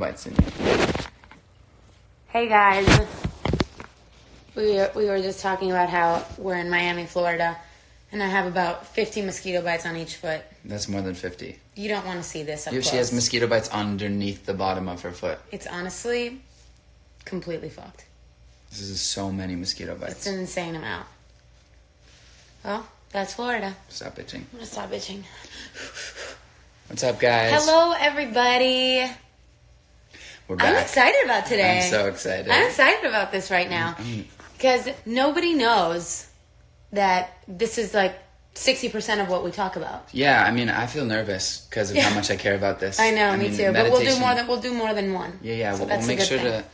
bites in you. Hey guys, we were just talking about how we're in Miami, Florida, and I have about 50 mosquito bites on each foot. That's more than 50. You don't want to see this up close. She has mosquito bites underneath the bottom of her foot. It's honestly completely fucked. This is so many mosquito bites. It's an insane amount. Well, that's Florida. Stop bitching. I'm gonna stop bitching. What's up, guys? Hello, everybody. We're back. I'm excited about today. I'm so excited. I'm excited about this right now. Because nobody knows that this is like 60% of what we talk about. Yeah, I mean, I feel nervous because of how much I care about this. I know, me too. But we'll do more than one. Yeah. So we'll make sure to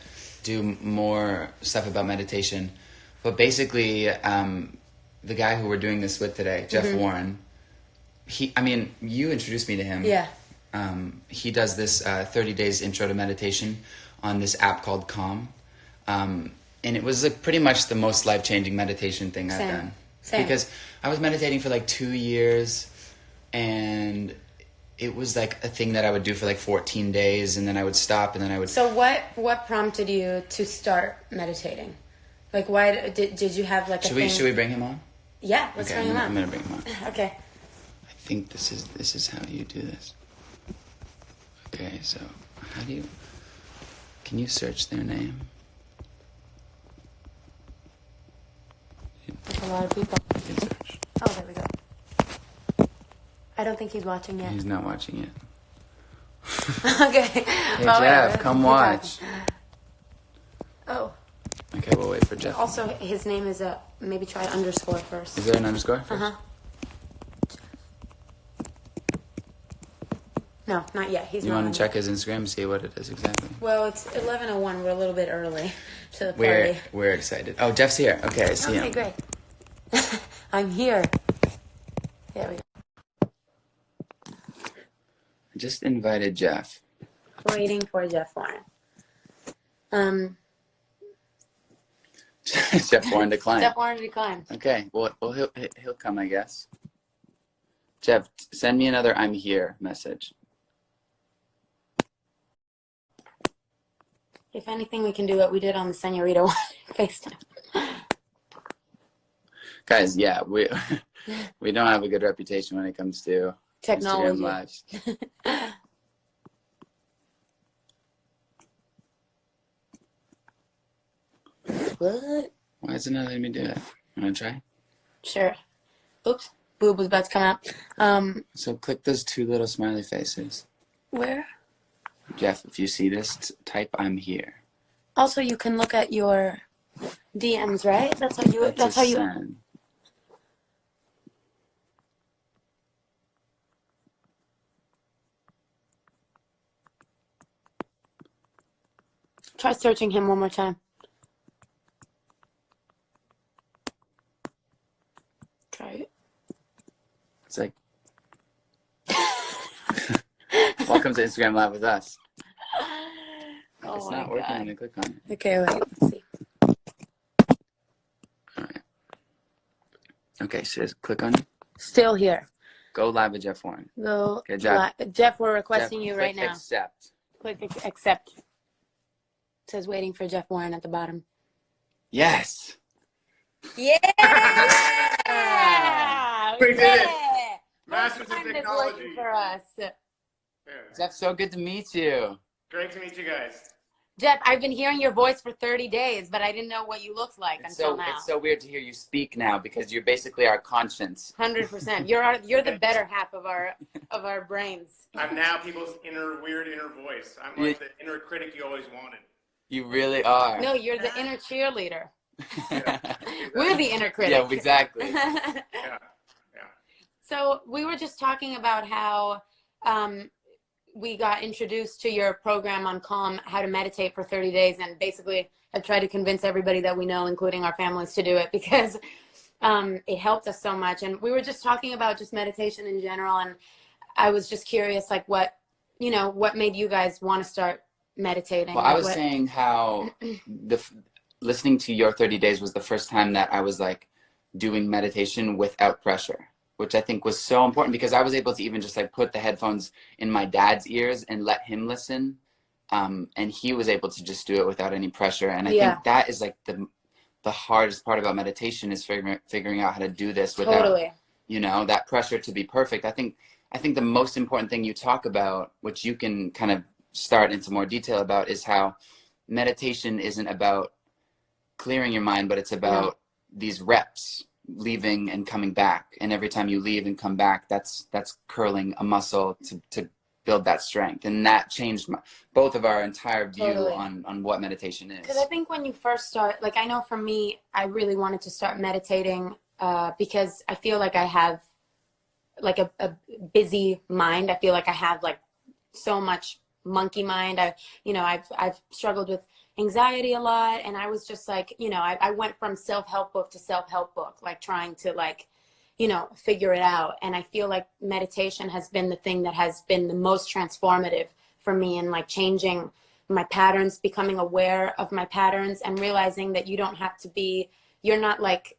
do more stuff about meditation. But basically, the guy who we're doing this with today, Jeff Warren, you introduced me to him. Yeah. He does this 30 days intro to meditation on this app called Calm. And it was like pretty much the most life-changing meditation thing I've done. Same. Because I was meditating for like 2 years, and it was like a thing that I would do for like 14 days, and then I would stop, and then I would... So what prompted you to start meditating? Like, why did you have like a thing? Should we bring him on? Yeah, let's bring him on. I'm going to bring him on. Okay. I think this is how you do this. Okay, so how do you... Can you search their name? That's a lot of people. You can search. Oh, there we go. I don't think he's watching yet. He's not watching yet. Okay. Hey, Jeff, come watch. Oh. Okay, we'll wait for Jeff. Also, his name is maybe try underscore first. Is there an underscore first? Uh-huh. No, not yet. He's You not want to check his Instagram and see what it is exactly? Well, it's 11:01. We're a little bit early to the party. We're excited. Oh, Jeff's here. Okay, I see him. Okay, great. I'm here. There we go. I just invited Jeff. Waiting for Jeff Warren. Jeff Warren declined. Jeff Warren declined. Okay, well he'll come, I guess. Jeff, send me another "I'm here" message. If anything, we can do what we did on the Senorita one, FaceTime. Guys, yeah, we don't have a good reputation when it comes to Technology. Instagram lives. What? Why is it not letting me do that? You want to try? Sure. Oops. Boob was about to come out. So click those two little smiley faces. Where? Jeff, if you see this, type "I'm here." Also, you can look at your DMs, right? That's how you. Send. Try searching him one more time. Try it. It's like, welcome to Instagram Live with us. Oh, it's not working when I click on it. Okay, wait. Let's see. All right. Okay, so just click on it. Still here. Go live with Jeff Warren. Go. Okay, Jeff. Jeff, we're requesting you right now. Accept. Click accept. It says waiting for Jeff Warren at the bottom. Yes. Yeah! We did it. Masters of technology. For us. Jeff, so good to meet you. Great to meet you guys. Jeff, I've been hearing your voice for 30 days, but I didn't know what you looked like until now. It's so weird to hear you speak now because you're basically our conscience. 100%. You're the better half of our brains. I'm now people's weird inner voice. I'm like the inner critic you always wanted. You really are. No, you're the inner cheerleader. Yeah. We're the inner critic. Yeah, exactly. Yeah. So we were just talking about how we got introduced to your program on Calm, how to meditate for 30 days, and basically have tried to convince everybody that we know, including our families, to do it because it helped us so much. And we were just talking about just meditation in general, and I was just curious, like what made you guys want to start meditating? Well, I was saying how listening to your 30 days was the first time that I was like doing meditation without pressure, which I think was so important because I was able to even just like put the headphones in my dad's ears and let him listen And he was able to just do it without any pressure. And I Yeah. think that is like the hardest part about meditation is figuring out how to do this without, Totally. you know, that pressure to be perfect. I think the most important thing you talk about, which you can kind of start into more detail about, is how meditation isn't about clearing your mind, but it's about these reps, leaving and coming back. And every time you leave and come back, that's curling a muscle to build that strength. And that changed both of our entire view on what meditation is. Because I think when you first start, like I know for me, I really wanted to start meditating because I feel like I have like a busy mind. I feel like I have like so much monkey mind. I've struggled with anxiety a lot, and I was just like, I went from self-help book to self-help book, like trying to like, figure it out. And I feel like meditation has been the thing that has been the most transformative for me in like changing my patterns, becoming aware of my patterns, and realizing that you don't have to be, you're not like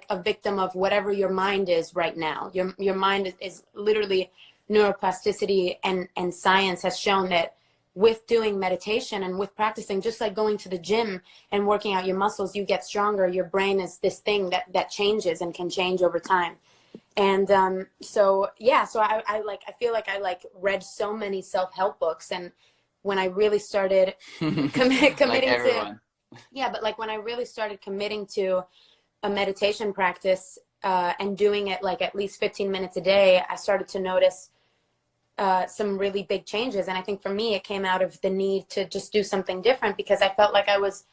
a victim of whatever your mind is right now. Your mind is literally neuroplasticity, and science has shown that with doing meditation and with practicing, just like going to the gym and working out your muscles, you get stronger. Your brain is this thing that changes and can change over time. And so I feel like I like read so many self-help books, and when I really started committing to, but like when I really started committing to a meditation practice and doing it like at least 15 minutes a day, I started to notice some really big changes. And I think for me, it came out of the need to just do something different, because I felt like I was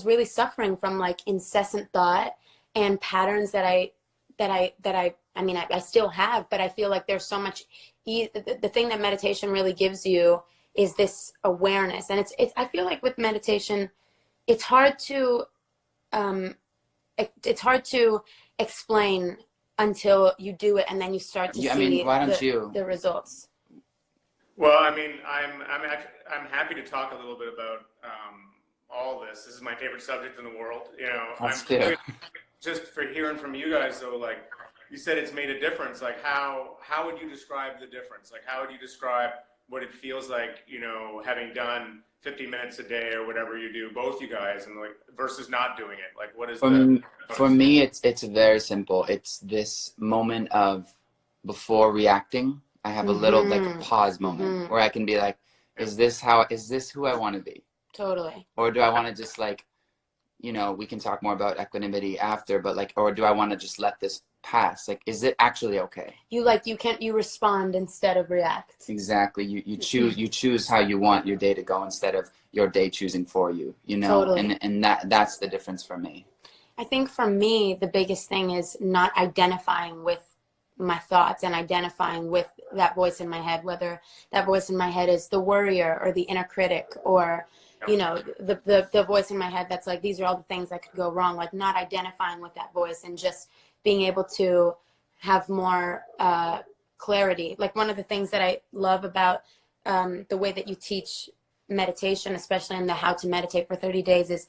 really suffering from like incessant thought and patterns that I still have, but I feel like there's so much, the thing that meditation really gives you is this awareness. And I feel like with meditation, it's hard to explain until you do it, and then you start to see the results. Well, I mean, I'm happy to talk a little bit about all this. This is my favorite subject in the world. Just for hearing from you guys, though, like you said, it's made a difference. Like how would you describe the difference? Like how would you describe what it feels like, having done 50 minutes a day or whatever you do, both you guys, and like versus not doing it? Like what is for me, it's very simple. It's this moment of before reacting, I have a little like a pause moment where I can be like, is this who I want to be? Totally. Or do I want to just like, we can talk more about equanimity after, but like, or do I want to just let this pass? Like, is it actually okay? You respond instead of react. Exactly. You choose how you want your day to go instead of your day choosing for you, Totally. And that's the difference for me. I think for me, the biggest thing is not identifying with my thoughts and identifying with that voice in my head, whether that voice in my head is the worrier or the inner critic, or the voice in my head that's like, these are all the things that could go wrong. Like not identifying with that voice and just being able to have more clarity. Like one of the things that I love about the way that you teach meditation, especially in the How to Meditate for 30 Days, is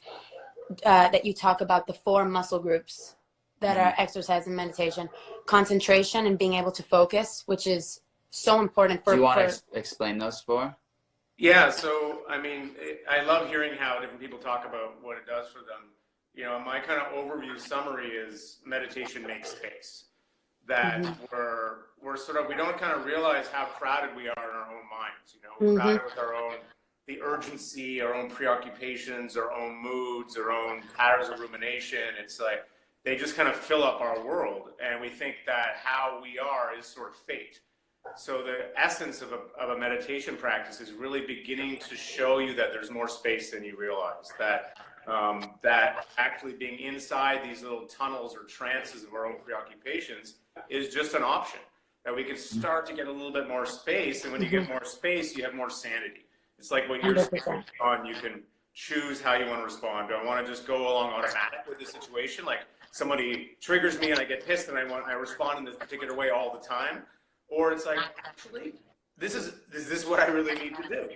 that you talk about the 4 muscle groups that are exercise and meditation: concentration and being able to focus, which is so important for. Do you want to explain those 4? Yeah, so I mean, I love hearing how different people talk about what it does for them. My kind of overview summary is meditation makes space. That we're sort of, we don't kind of realize how crowded we are in our own minds. We're crowded with the urgency, our own preoccupations, our own moods, our own patterns of rumination. It's like they just kind of fill up our world, and we think that how we are is sort of fate. So the essence of a meditation practice is really beginning to show you that there's more space than you realize, that actually being inside these little tunnels or trances of our own preoccupations is just an option, that we can start to get a little bit more space. And when you get more space, you have more sanity. It's like when you're on, you can choose how you want to respond. Do I want to just go along automatic with the situation? Like somebody triggers me and I get pissed and I respond in this particular way all the time. Or it's like, actually, is this what I really need to do?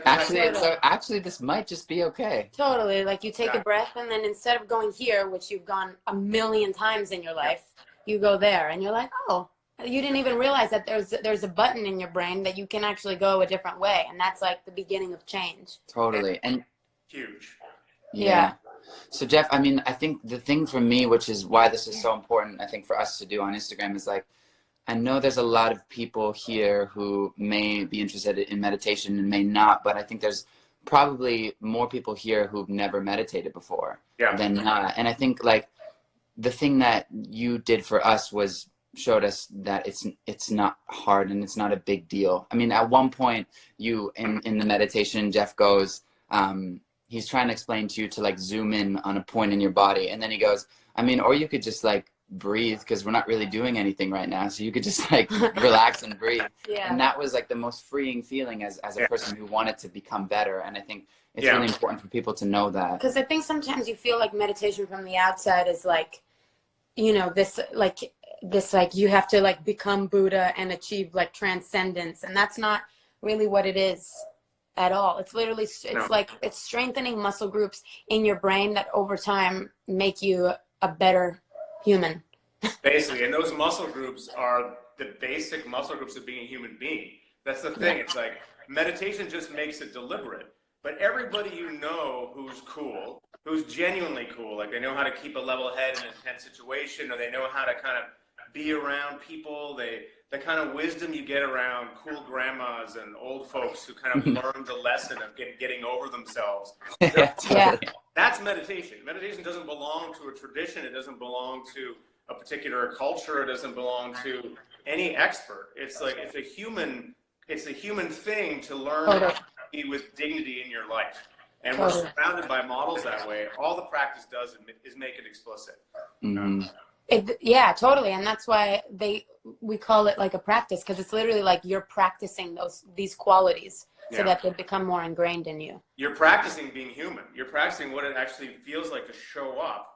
Actually, this might just be okay. Totally. Like you take a breath, and then instead of going here, which you've gone a million times in your life, you go there, and you're like, oh, you didn't even realize that there's a button in your brain that you can actually go a different way, and that's like the beginning of change. Totally. And huge. yeah. So Jeff, I mean, I think the thing for me, which is why this is so important, I think for us to do on Instagram, is like, I know there's a lot of people here who may be interested in meditation and may not, but I think there's probably more people here who've never meditated before than not. And I think like the thing that you did for us was showed us that it's not hard and it's not a big deal. I mean, at one point you in the meditation, Jeff goes, he's trying to explain to you to like zoom in on a point in your body, and then he goes, I mean, or you could just like breathe, because we're not really doing anything right now, so you could just like relax and breathe. And that was like the most freeing feeling as a person who wanted to become better. And I think it's really important for people to know that, because I think sometimes you feel like meditation from the outside is like, you know, this like you have to like become Buddha and achieve like transcendence, and that's not really what it is at all. It's literally like it's strengthening muscle groups in your brain that over time make you a better human. Basically, and those muscle groups are the basic muscle groups of being a human being. That's the thing. It's like meditation just makes it deliberate. But everybody you know who's cool, who's genuinely cool, like they know how to keep a level head in an intense situation, or they know how to kind of be around people, the kind of wisdom you get around cool grandmas and old folks who kind of learn the lesson of getting over themselves. That's meditation. Meditation doesn't belong to a tradition. It doesn't belong to a particular culture. It doesn't belong to any expert. It's like it's a human thing to learn how to be with dignity in your life. And we're surrounded by models that way. All the practice does is make it explicit. Yeah, totally. And that's why we call it like a practice, because it's literally like you're practicing these qualities so that they become more ingrained in you. You're practicing being human. You're practicing what it actually feels like to show up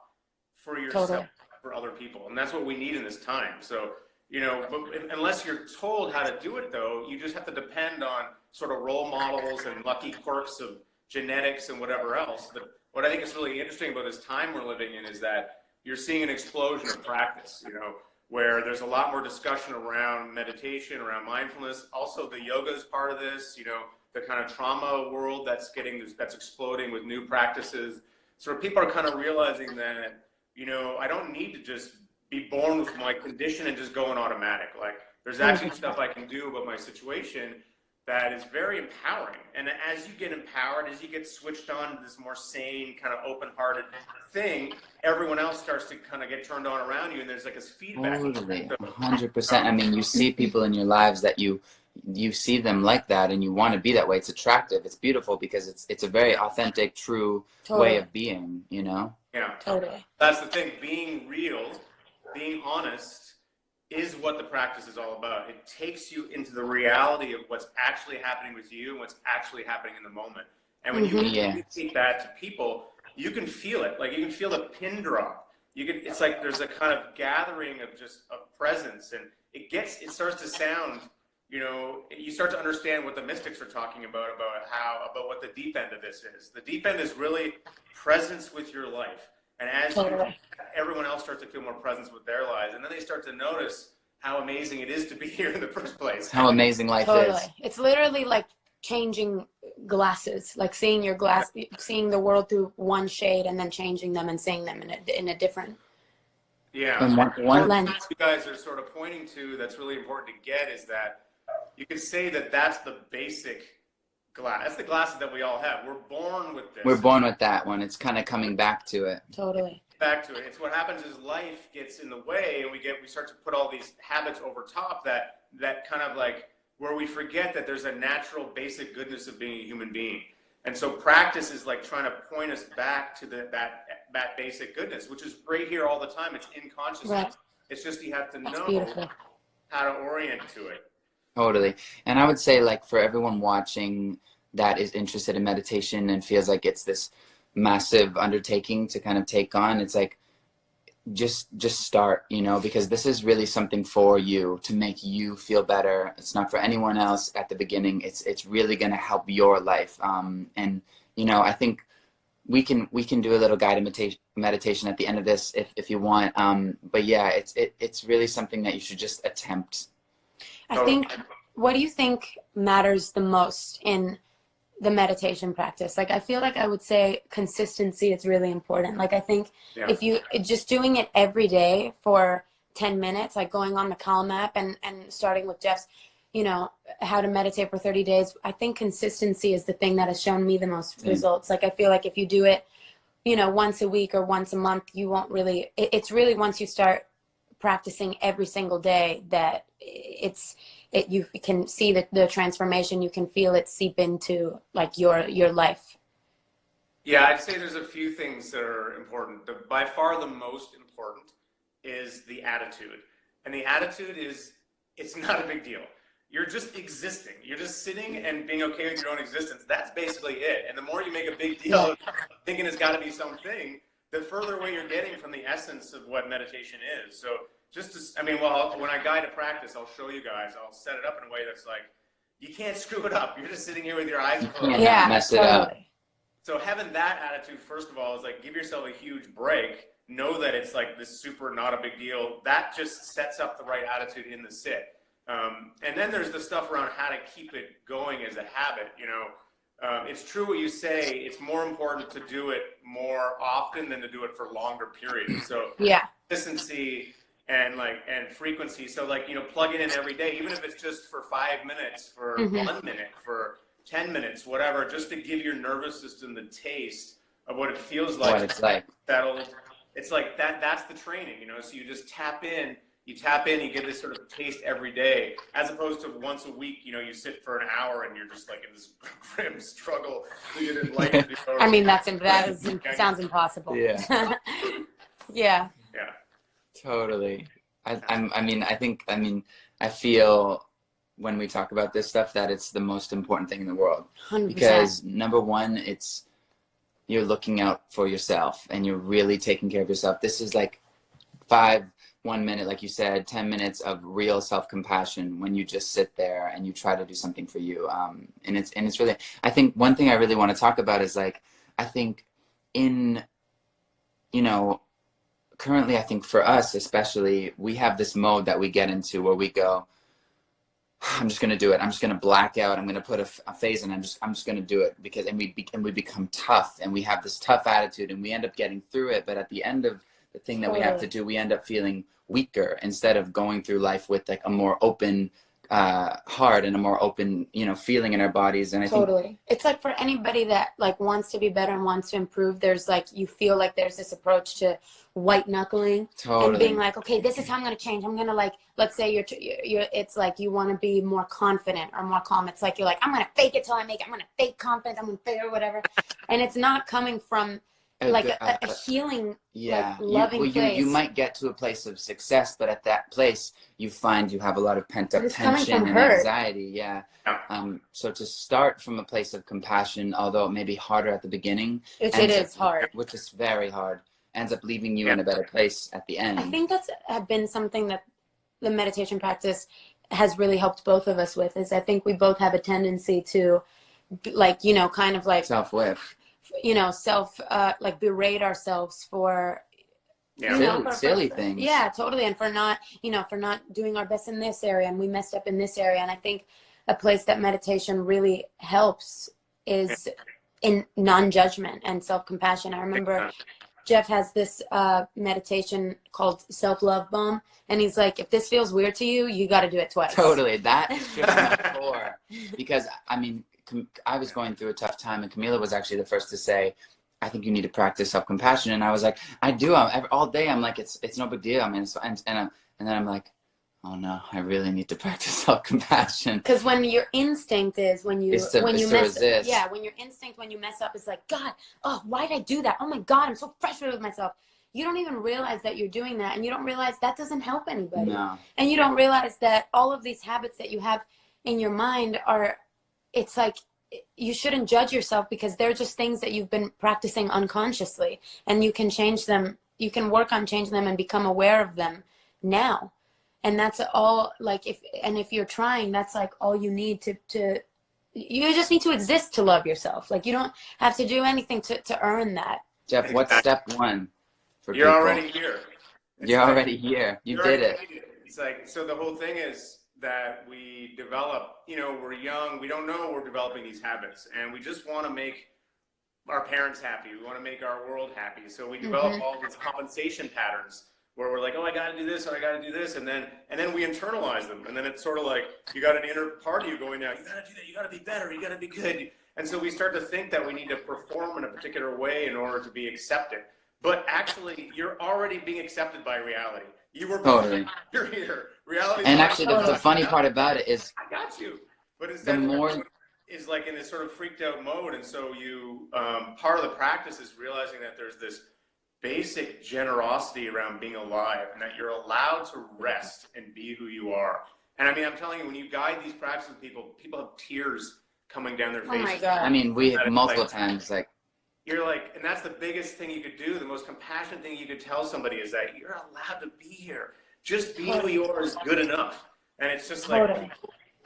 for yourself, for other people. And that's what we need in this time. So, you know, but unless you're told how to do it, though, you just have to depend on sort of role models and lucky quirks of genetics and whatever else. But what I think is really interesting about this time we're living in is that you're seeing an explosion of practice, you know, where there's a lot more discussion around meditation, around mindfulness. Also, the yoga is part of this, you know, the kind of trauma world that's exploding with new practices. So people are kind of realizing that, you know, I don't need to just be born with my condition and just go in automatic. Like, there's actually stuff I can do about my situation that is very empowering. And as you get empowered, as you get switched on to this more sane, kind of open-hearted thing, everyone else starts to kind of get turned on around you, and there's like this feedback. Totally, 100%. I mean, you see people in your lives that you see them like that, and you want to be that way. It's attractive. It's beautiful because it's a very authentic, true way of being, you know? Yeah. Totally. That's the thing. Being real, being honest, is what the practice is all about. It takes you into the reality of what's actually happening with you and what's actually happening in the moment. And when you communicate that to people, you can feel it. Like, you can feel the pin drop. It's like there's a kind of gathering of presence, and it starts to sound, you know, you start to understand what the mystics are talking about what the deep end of this is. The deep end is really presence with your life. And as everyone else starts to feel more presence with their lives, and then they start to notice how amazing it is to be here in the first place. How amazing life is. It's literally like changing glasses, like seeing seeing the world through one shade and then changing them and seeing them in a different lens. What you guys are sort of pointing to that's really important to get is that you could say that that's the basic glass. That's the glasses that we all have. We're born with this. We're born with that one. It's kind of coming back to it. Totally. Back to it. It's what happens is life gets in the way, and we start to put all these habits over top that kind of like where we forget that there's a natural basic goodness of being a human being. And so practice is like trying to point us back to that basic goodness, which is right here all the time. It's in consciousness. Right. It's just you have to know how to orient to it. Totally. And I would say, like, for everyone watching that is interested in meditation and feels like it's this massive undertaking to kind of take on, it's like, just start, you know, because this is really something for you to make you feel better. It's not for anyone else at the beginning. It's really going to help your life. And, you know, I think we can do a little guided meditation at the end of this if you want. But yeah, it's really something that you should just attempt. I think, what do you think matters the most in the meditation practice? Like, I feel like I would say consistency is really important. Like, I think if you just doing it every day for 10 minutes, like going on the Calm app and starting with Jeff's, you know, how to meditate for 30 days, I think consistency is the thing that has shown me the most results. Like, I feel like if you do it, you know, once a week or once a month, you won't really, it's really once you start practicing every single day that you can see the transformation, you can feel it seep into like your life. Yeah, I'd say there's a few things that are important. By far the most important is the attitude. And the attitude is, it's not a big deal. You're just existing. You're just sitting and being okay with your own existence. That's basically it. And the more you make a big deal of thinking it's got to be something, the further away you're getting from the essence of what meditation is. So just to, I mean, well, when I guide a practice, I'll show you guys, I'll set it up in a way that's like, you can't screw it up. You're just sitting here with your eyes closed. Yeah, mess it up. So having that attitude, first of all, is like, give yourself a huge break. Know that it's like this super not a big deal. That just sets up the right attitude in the sit. And then there's the stuff around how to keep it going as a habit. You know, it's true what you say. It's more important to do it more often than to do it for longer periods. So consistency and frequency. So like, you know, plug it in every day, even if it's just for 5 minutes, for 1 minute, for 10 minutes, whatever, just to give your nervous system the taste of what it feels like. What it's like. It's like that's the training, you know. So you just tap in. You get this sort of taste every day, as opposed to once a week, you know, you sit for an hour and you're just like in this grim struggle. I mean, that sounds impossible. Yeah. Yeah. Yeah. Totally. I feel when we talk about this stuff that it's the most important thing in the world. 100%. Because number one, you're looking out for yourself and you're really taking care of yourself. This is like 1 minute, like you said, 10 minutes of real self-compassion when you just sit there and you try to do something for you. And it's really, I think one thing I really want to talk about is like, I think in, you know, currently, I think for us especially, we have this mode that we get into where we go, I'm just going to do it. I'm just going to black out. I'm going to put a phase in. I'm just going to do it and we become tough and we have this tough attitude and we end up getting through it. But at the end of the thing that we have to do, we end up feeling weaker instead of going through life with like a more open heart and a more open, you know, feeling in our bodies. And I think it's like for anybody that like wants to be better and wants to improve, there's like, you feel like there's this approach to white knuckling and being like, okay, this is how I'm going to change. I'm going to like, let's say you're it's like you want to be more confident or more calm. It's like, you're like, I'm going to fake it till I make it. I'm going to fake confidence. I'm going to fake or whatever. And it's not coming from like a healing, like loving place. You might get to a place of success, but at that place you find you have a lot of pent up tension and anxiety. So to start from a place of compassion, although it may be harder at the beginning, it is hard, which is very hard, ends up leaving you in a better place at the end. I think that's been something that the meditation practice has really helped both of us with, is I think we both have a tendency to like, you know, kind of like self-whip, you know, like berate ourselves for silly things. Yeah, totally. And for not doing our best in this area, and we messed up in this area. And I think a place that meditation really helps is in non-judgment and self-compassion. I remember Jeff has this meditation called Self-Love Bomb. And he's like, if this feels weird to you, you got to do it twice. Totally. That should be core. Because, I mean, I was going through a tough time, and Camila was actually the first to say, I think you need to practice self-compassion. And I was like, I do. All day I'm like, it's no big deal. I mean, and then I'm like, oh no, I really need to practice self-compassion. Because when your instinct is when your instinct when you mess up is like, God, oh, why did I do that? Oh my God, I'm so frustrated with myself. You don't even realize that you're doing that, and you don't realize that doesn't help anybody. No. And you don't realize that all of these habits that you have in your mind it's like, you shouldn't judge yourself, because they're just things that you've been practicing unconsciously, and you can change them. You can work on changing them and become aware of them now. And that's all, like, if you're trying, that's like all you need to you just need to exist to love yourself. Like, you don't have to do anything to earn that. Jeff, what's step one for You're people? already here. You're already here. You did it. It's like, so the whole thing is that we develop, you know, we're young, we don't know we're developing these habits, and we just want to make our parents happy. We want to make our world happy. So we develop all these compensation patterns where we're like, oh, I got to do this, or I got to do this. And then we internalize them. And then it's sort of like, you got an inner part of you going now, you got to do that. You got to be better. You got to be good. And so we start to think that we need to perform in a particular way in order to be accepted. But actually, you're already being accepted by reality. You were born, you're here. Reality. And actually, the funny part about it is, I got you. But instead, the more is like in this sort of freaked out mode, and so you part of the practice is realizing that there's this basic generosity around being alive, and that you're allowed to rest and be who you are. And I mean, I'm telling you, when you guide these practices with people have tears coming down their faces. Oh my God. I mean, we multiple times, like, you're like, and that's the biggest thing you could do. The most compassionate thing you could tell somebody is that you're allowed to be here. Just be who you are is good enough. And it's just like,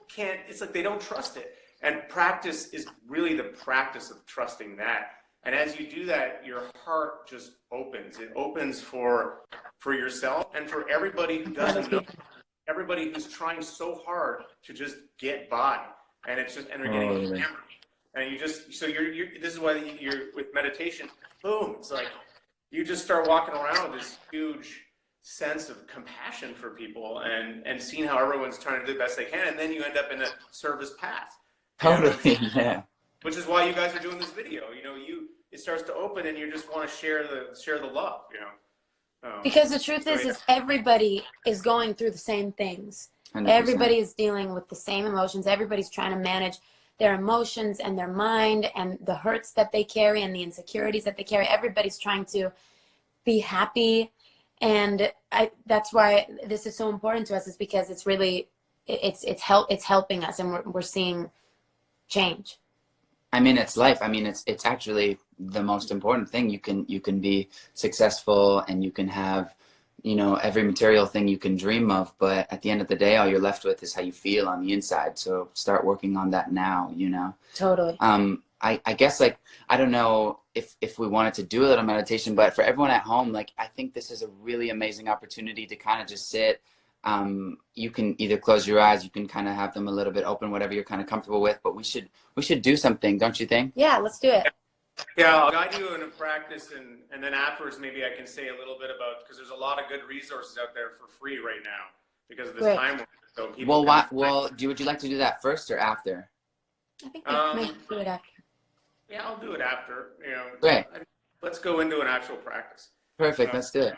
can't, it's like they don't trust it. And practice is really the practice of trusting that. And as you do that, your heart just opens. It opens for yourself and for everybody who doesn't know. Everybody who's trying so hard to just get by. And it's just, and they're getting hammered. And you just, so you're this is why you're with meditation, boom, it's like you just start walking around with this huge sense of compassion for people and seeing how everyone's trying to do the best they can, and then you end up in a service path. totally, yeah. Which is why you guys are doing this video. You know, it starts to open, and you just want to share the love. You know, because the truth is everybody is going through the same things. 100%. Everybody is dealing with the same emotions. Everybody's trying to manage their emotions and their mind and the hurts that they carry and the insecurities that they carry. Everybody's trying to be happy. And that's why this is so important to us, is because it's really, it's helping us, and we're seeing change. I mean, it's life. I mean, it's actually the most important thing. You can be successful, and you can have, you know, every material thing you can dream of, but at the end of the day, all you're left with is how you feel on the inside. So start working on that now, you know? Totally. I guess, like, I don't know if we wanted to do a little meditation, but for everyone at home, like, I think this is a really amazing opportunity to kind of just sit. You can either close your eyes, you can kind of have them a little bit open, whatever you're kind of comfortable with, but we should do something, don't you think? Yeah, let's do it. Yeah, I'll guide you in a practice, and then afterwards maybe I can say a little bit about, because there's a lot of good resources out there for free right now because of this time. So people would you like to do that first or after? I think we might do it after. Yeah, I'll do it after. You know, Great. Let's go into an actual practice. Perfect. Let's do it.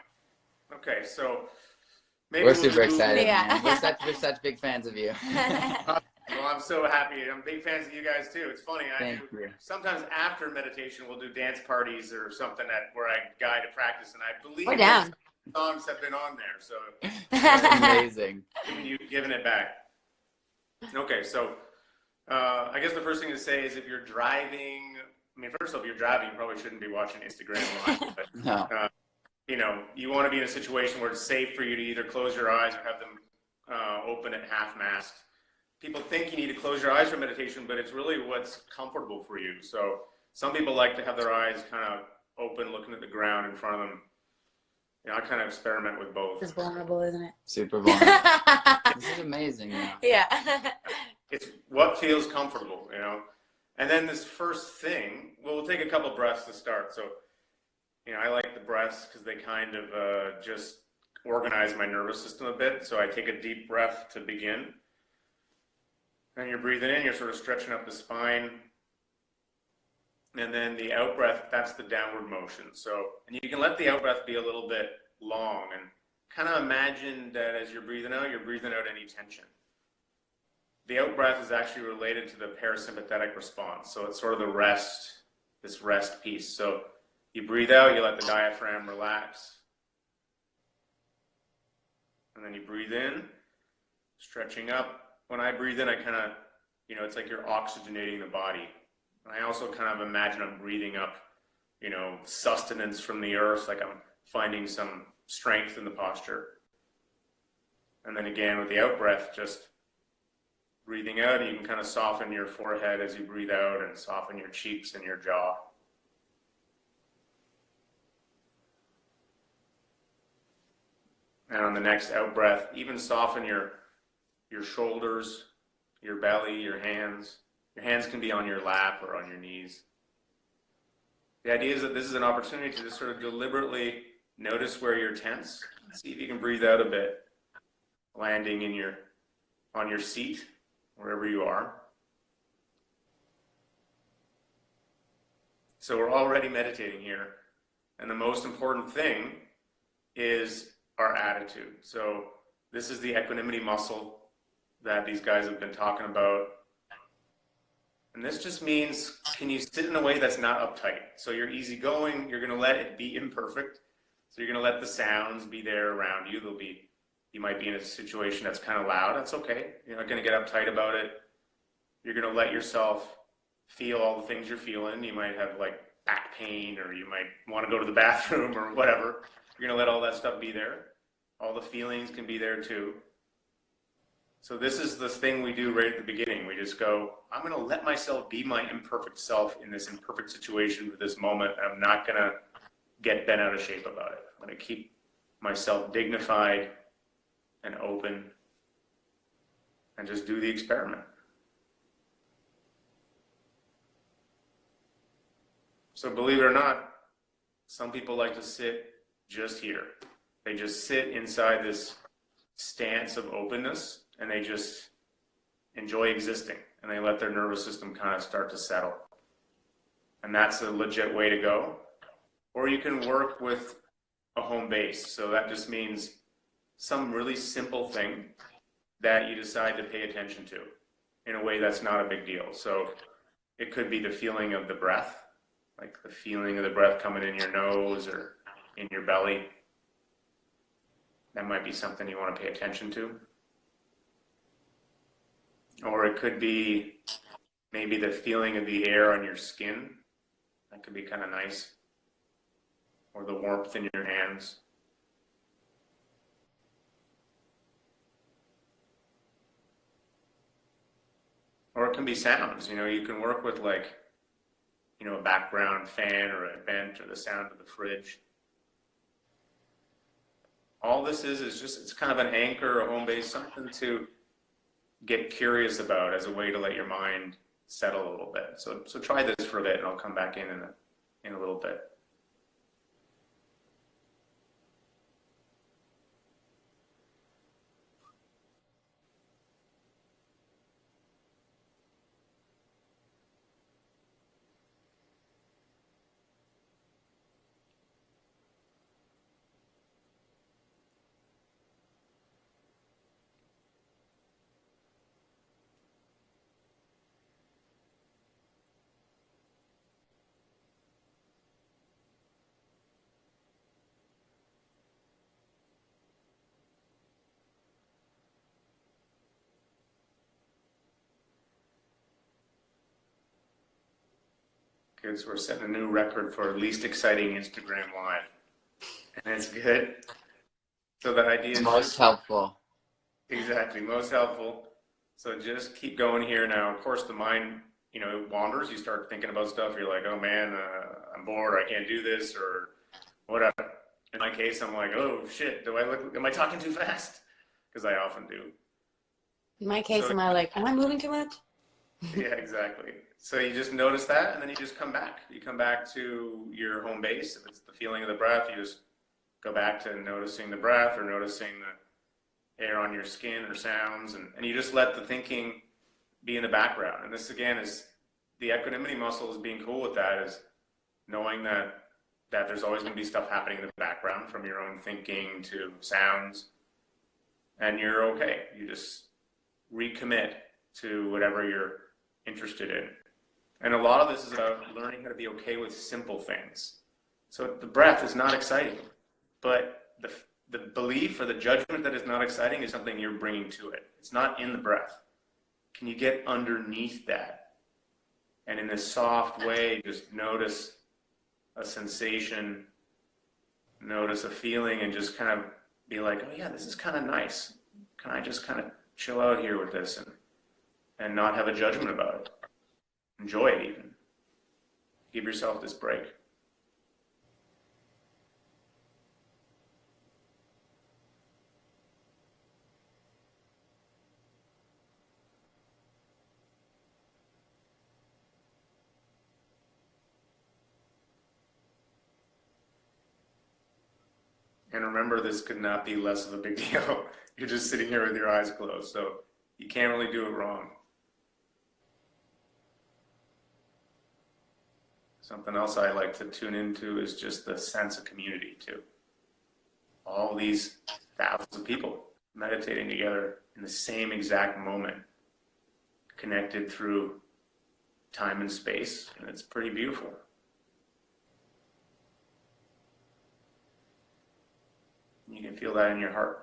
Okay, so maybe we're super excited. Yeah. Man. We're such big fans of you. Well, I'm so happy. I'm big fans of you guys too. It's funny. Thank you. Sometimes after meditation, we'll do dance parties or something where I guide a practice, and I believe we're down. Songs have been on there, so amazing. You've given it back. Okay, so I guess the first thing to say is if you're driving. I mean, first of all, if you're driving, you probably shouldn't be watching Instagram Live. But, no. You know, you want to be in a situation where it's safe for you to either close your eyes or have them open at half-mast. People think you need to close your eyes for meditation, but it's really what's comfortable for you. So some people like to have their eyes kind of open, looking at the ground in front of them. You know, I kind of experiment with both. It's vulnerable, isn't it? Super vulnerable. This is amazing. Yeah. It's what feels comfortable, you know. And then this first thing, well, we'll take a couple breaths to start. So, you know, I like the breaths because they kind of just organize my nervous system a bit. So I take a deep breath to begin. And you're breathing in, you're sort of stretching up the spine. And then the out breath, that's the downward motion. So, and you can let the out breath be a little bit long, and kind of imagine that as you're breathing out any tension. The out breath is actually related to the parasympathetic response. So it's sort of the rest, this rest piece. So you breathe out, you let the diaphragm relax. And then you breathe in, stretching up. When I breathe in, I kind of, you know, it's like you're oxygenating the body. And I also kind of imagine I'm breathing up, you know, sustenance from the earth, like I'm finding some strength in the posture. And then again, with the out breath, just Breathing out, you can kind of soften your forehead as you breathe out and soften your cheeks and your jaw. And on the next out breath, even soften your shoulders, your belly, your hands. Your hands can be on your lap or on your knees. The idea is that this is an opportunity to just sort of deliberately notice where you're tense. See if you can breathe out a bit, landing on your seat, wherever you are. So we're already meditating here. And the most important thing is our attitude. So this is the equanimity muscle that these guys have been talking about. And this just means, can you sit in a way that's not uptight? So you're easygoing, you're gonna let it be imperfect. So you're gonna let the sounds be there around you. You might be in a situation that's kind of loud, that's okay. You're not gonna get uptight about it. You're gonna let yourself feel all the things you're feeling. You might have like back pain, or you might wanna go to the bathroom or whatever. You're gonna let all that stuff be there. All the feelings can be there too. So this is the thing we do right at the beginning. We just go, I'm going to let myself be my imperfect self in this imperfect situation for this moment. And I'm not going to get bent out of shape about it. I'm going to keep myself dignified and open and just do the experiment. So believe it or not, some people like to sit just here. They just sit inside this stance of openness, and they just enjoy existing, and they let their nervous system kind of start to settle. And that's a legit way to go. Or you can work with a home base. So that just means some really simple thing that you decide to pay attention to in a way that's not a big deal. So it could be the feeling of the breath, like the feeling of the breath coming in your nose or in your belly. That might be something you want to pay attention to. Or it could be maybe the feeling of the air on your skin. That could be kind of nice. Or the warmth in your hands. Or it can be sounds. You know, you can work with like, you know, a background fan or a vent or the sound of the fridge. All this is just, it's kind of an anchor, a home base, something to get curious about as a way to let your mind settle a little bit. So try this for a bit, and I'll come back in a little bit. Good, so we're setting a new record for least exciting Instagram Live. And it's good. So the idea is Most helpful. Exactly, most helpful. So just keep going here now. Of course, the mind, you know, it wanders. You start thinking about stuff. You're like, oh man, I'm bored. I can't do this or whatever. In my case, I'm like, oh shit, am I talking too fast? Because I often do. In my case, am I moving too much? Yeah, exactly. So you just notice that, and then you just come back. You come back to your home base. If it's the feeling of the breath, you just go back to noticing the breath or noticing the air on your skin or sounds, and you just let the thinking be in the background. And this, again, is the equanimity muscle is being cool with that, is knowing that there's always going to be stuff happening in the background, from your own thinking to sounds, and you're okay. You just recommit to whatever you're interested in. And a lot of this is about learning how to be okay with simple things. So the breath is not exciting, but the belief or the judgment that it's not exciting is something you're bringing to it. It's not in the breath. Can you get underneath that? And in this soft way, just notice a sensation, notice a feeling, and just kind of be like, oh yeah, this is kind of nice. Can I just kind of chill out here with this? And and not have a judgment about it. Enjoy it even. Give yourself this break. And remember, this could not be less of a big deal. You're just sitting here with your eyes closed, so you can't really do it wrong. Something else I like to tune into is just the sense of community too. All these thousands of people meditating together in the same exact moment, connected through time and space, and it's pretty beautiful. You can feel that in your heart.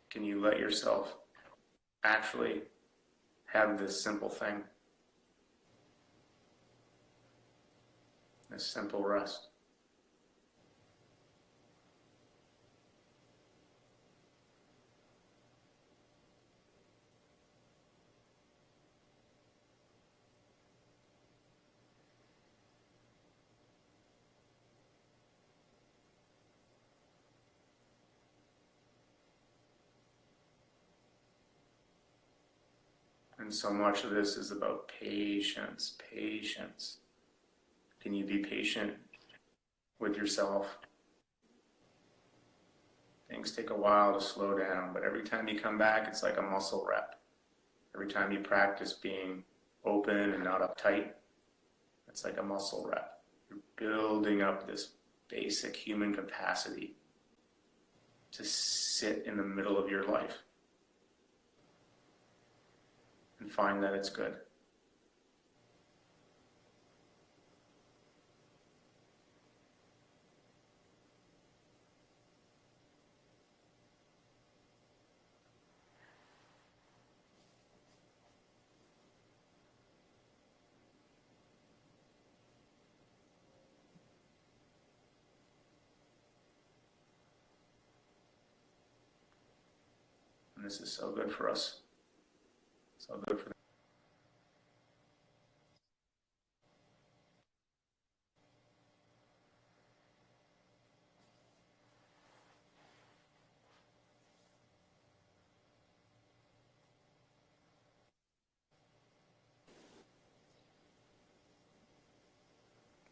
Can you let yourself actually have this simple thing, this simple rest? And so much of this is about patience, patience. Can you be patient with yourself? Things take a while to slow down, but every time you come back, it's like a muscle rep. Every time you practice being open and not uptight, it's like a muscle rep. You're building up this basic human capacity to sit in the middle of your life and find that it's good. And this is so good for us. So good for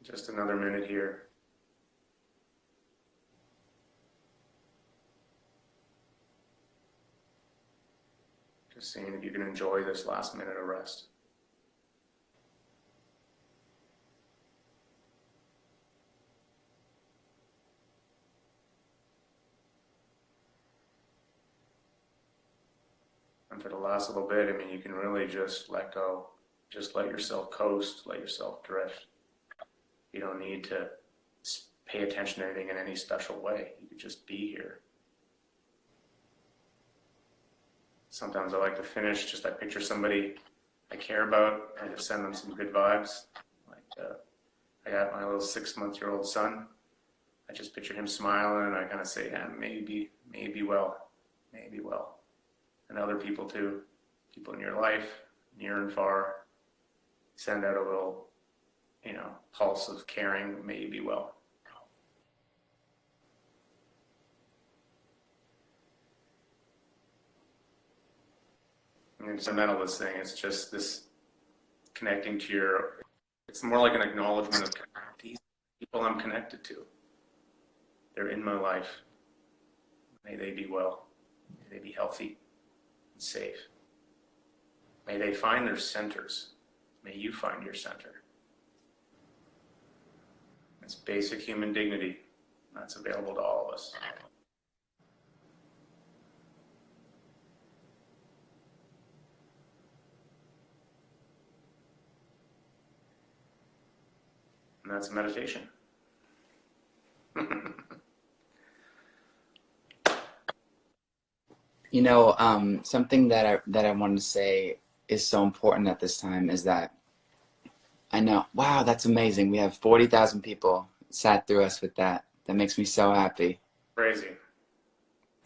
just another minute here. Just seeing if you can enjoy this last minute of rest. And for the last little bit, I mean, you can really just let go. Just let yourself coast, let yourself drift. You don't need to pay attention to anything in any special way. You could just be here. Sometimes I like to finish, just I picture somebody I care about, and just send them some good vibes. Like I got my little 6-month-old son. I just picture him smiling, and I kind of say, yeah, maybe well. And other people too, people in your life, near and far, send out a little, pulse of caring, maybe well. And it's a mentalist thing. It's just this connecting to it's more like an acknowledgement of these people I'm connected to. They're in my life. May they be well. May they be healthy and safe. May they find their centers. May you find your center. It's basic human dignity that's available to all of us. And that's meditation. You know, something that I wanted to say is so important at this time is that I know, wow, that's amazing. We have 40,000 people sat through us with that. That makes me so happy. Crazy.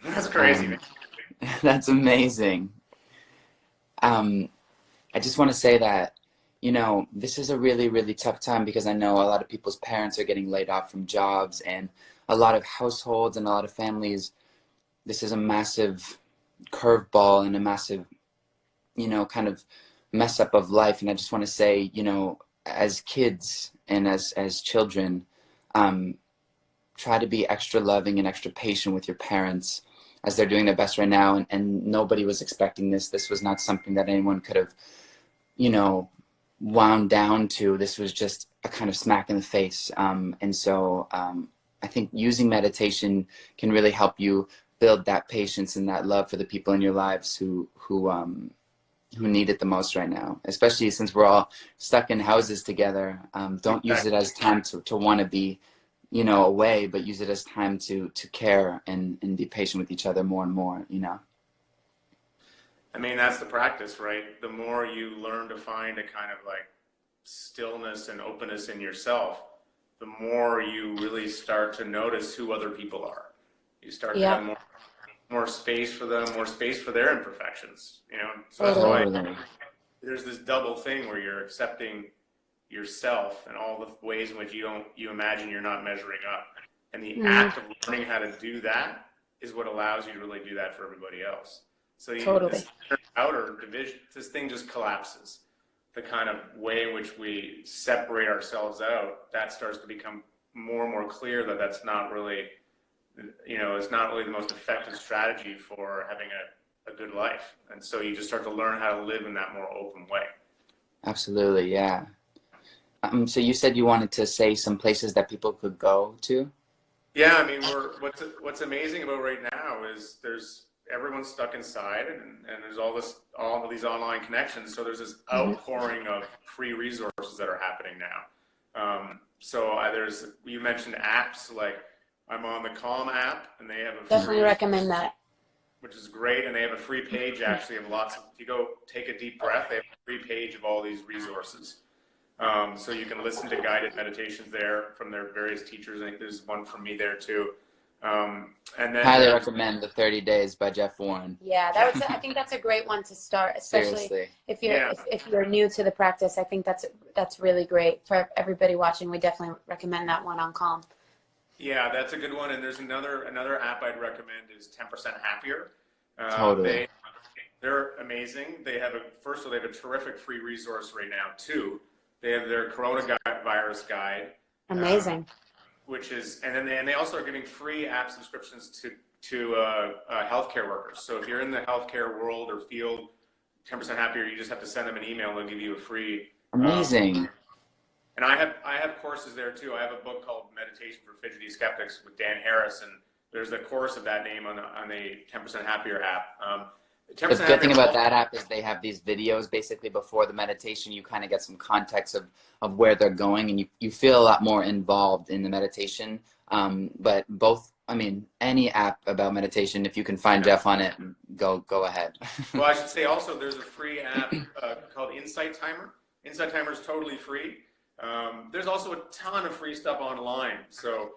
That's crazy, man. That's amazing. I just want to say that, you know, this is a really, really tough time because I know a lot of people's parents are getting laid off from jobs, and a lot of households and a lot of families. This is a massive curveball and a massive, you know, kind of mess up of life. And I just want to say, you know, as kids and as children, try to be extra loving and extra patient with your parents as they're doing their best right now. And nobody was expecting this. This was not something that anyone could have, you know, wound down to. This was just a kind of smack in the face. And so I think using meditation can really help you build that patience and that love for the people in your lives who need it the most right now, especially since we're all stuck in houses together. Don't use it as time to want to be, you know, away, but use it as time to care and be patient with each other more and more, you know. I mean, that's the practice, right? The more you learn to find a kind of like stillness and openness in yourself, the more you really start to notice who other people are. You start to have more space for them, more space for their imperfections, you know? So that's why there's this double thing where you're accepting yourself and all the ways in which you imagine you're not measuring up. And the act of learning how to do that is what allows you to really do that for everybody else. So this outer division, this thing just collapses. The kind of way in which we separate ourselves out, that starts to become more and more clear that that's not really, you know, it's not really the most effective strategy for having a good life. And so you just start to learn how to live in that more open way. Absolutely, yeah. So you said you wanted to say some places that people could go to? Yeah, I mean, what's amazing about right now is everyone's stuck inside, and there's all of these online connections. So there's this outpouring of free resources that are happening now. You mentioned apps, like I'm on the Calm app, and they have definitely recommend that, which is great. And they have a free page actually of lots of, if you go take a deep breath, they have a free page of all these resources. So you can listen to guided meditations there from their various teachers. I think there's one from me there too. And then highly recommend the 30 Days by Jeff Warren. Yeah, I think that's a great one to start, especially Seriously. if you're new to the practice. I think that's really great for everybody watching. We definitely recommend that one on Calm. Yeah, that's a good one. And there's another app I'd recommend is 10% Happier. Totally. They're amazing. They have a terrific free resource right now too. They have their coronavirus guide. Amazing. And they also are giving free app subscriptions to healthcare workers. So if you're in the healthcare world or field, 10% Happier, you just have to send them an email and they'll give you a free. Amazing. And I have courses there too. I have a book called Meditation for Fidgety Skeptics with Dan Harris, and there's a course of that name on the 10% Happier app. The good thing about that app is they have these videos basically before the meditation. You kind of get some context of where they're going, and you feel a lot more involved in the meditation. But any app about meditation, if you can find Jeff on it, go ahead. Well, I should say also there's a free app called Insight Timer. Insight Timer is totally free. There's also a ton of free stuff online. So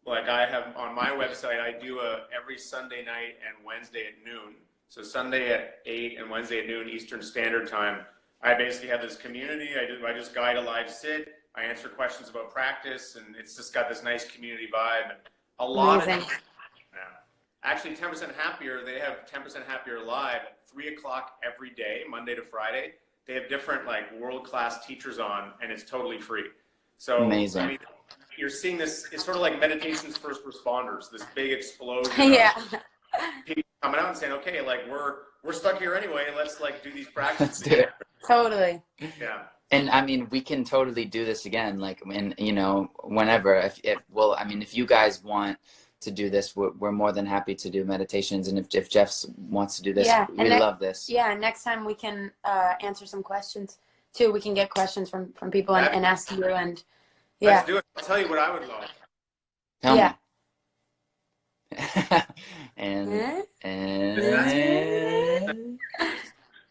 like I have on my website, I do every Sunday night and Wednesday at noon. So Sunday at 8 and Wednesday at noon Eastern Standard Time, I basically have this community. I just guide a live sit. I answer questions about practice, and it's just got this nice community vibe. And a lot of now. Actually, 10% Happier, they have 10% Happier live at 3 o'clock every day, Monday to Friday. They have different like world-class teachers on, and it's totally free. So amazing. I mean, you're seeing this. It's sort of like meditation's first responders. This big explosion. Yeah. People coming out and saying, okay, like we're stuck here anyway. Let's like do these practices. Let's do it. Totally. Yeah. And I mean, we can totally do this again, like whenever. If you guys want to do this, we're more than happy to do meditations. And if Jeff wants to do this, we love this. Yeah, next time we can answer some questions too. We can get questions from people and ask you. And Let's do it. I'll tell you what I would love. Tell me. and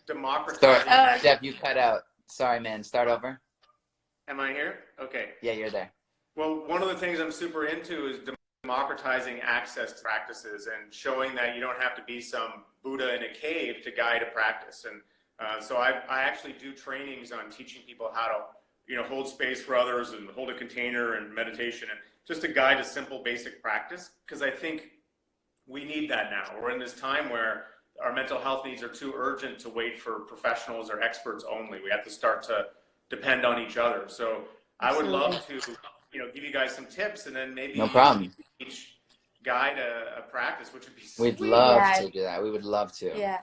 Democratizing. Jeff, you cut out. Sorry, man. Start over. Am I here? Okay. Yeah, you're there. Well, one of the things I'm super into is democratizing access to practices and showing that you don't have to be some Buddha in a cave to guide a practice. And so I actually do trainings on teaching people how to, hold space for others and hold a container and meditation and just to guide a simple, basic practice. Because I think we need that now. We're in this time where our mental health needs are too urgent to wait for professionals or experts only. We have to start to depend on each other. So I would love to, give you guys some tips and then maybe no problem. each guide a practice, which would be We'd sweet. love to do that. We would love to. Yeah.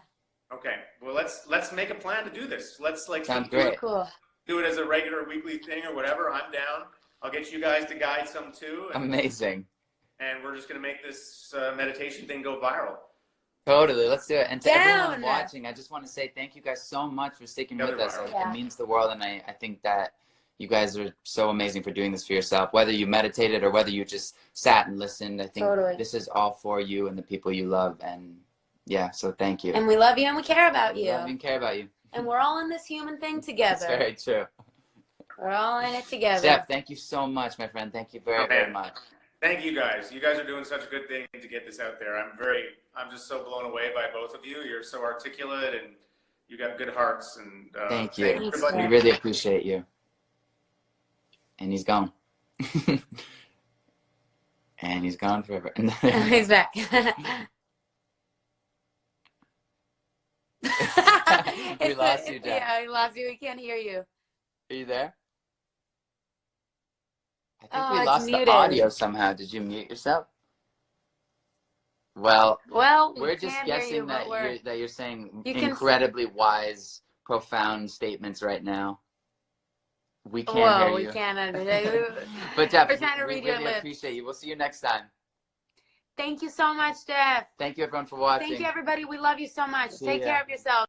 Okay. Well, let's make a plan to do this. Let's Sounds great. Cool. do it as a regular weekly thing or whatever. I'm down. I'll get you guys to guide some too. Amazing. And we're just going to make this meditation thing go viral. Totally. Let's do it. And to everyone watching, I just want to say thank you guys so much for sticking with us. It means the world. And I think that you guys are so amazing for doing this for yourself, whether you meditated or whether you just sat and listened. I think this is all for you and the people you love. And yeah, so thank you. And we love you and we care about you. We love you and care about you. And we're all in this human thing together. That's very true. We're all in it together. Jeff, thank you so much, my friend. Thank you very much. Thank you guys. You guys are doing such a good thing to get this out there. I'm just so blown away by both of you. You're so articulate and you got good hearts. And thank you. We really appreciate you. And he's gone. And he's gone forever. He's back. We lost you, Jeff. Yeah, we lost you. We can't hear you. Are you there? I think we lost the audio somehow. Did you mute yourself? Well, we're just guessing that you're saying incredibly wise, profound statements right now. We can't hear you. We can't. But Jeff, we're trying to we read your really lips. appreciate you. We'll see you next time. Thank you so much, Jeff. Thank you, everyone, for watching. Thank you, everybody. We love you so much. Take care of yourself.